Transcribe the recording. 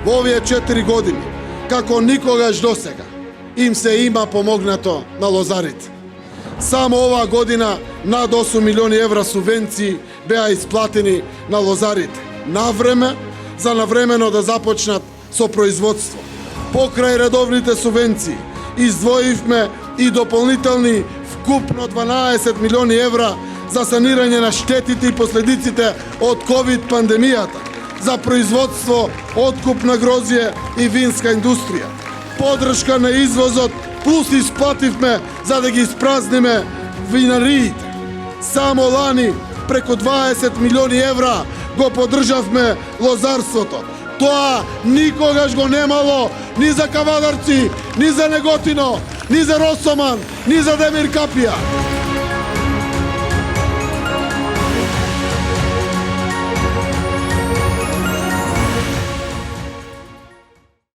Во овие 4 години, како никогаш досега, им се има помогнато на лозарите. Само оваа година над 8 милиони евра субвенции беа исплатени на лозарите. Навреме, за навремено да започнат со производство. Покрај редовните субвенции, издвоивме и дополнителни вкупно 12 милиони евра за санирање на штетите и последиците од ковид пандемијата, за производство, откуп на грозје и винска индустрија. Подршка на извозот, плюс исплативме за да ги испразниме винариите. Само лани преку 20 милиони евра го поддржавме лозарството. Тоа никогаш го немало ни за Кавадарци, ни за Неготино, ни за Росоман, ни за Демир Капија.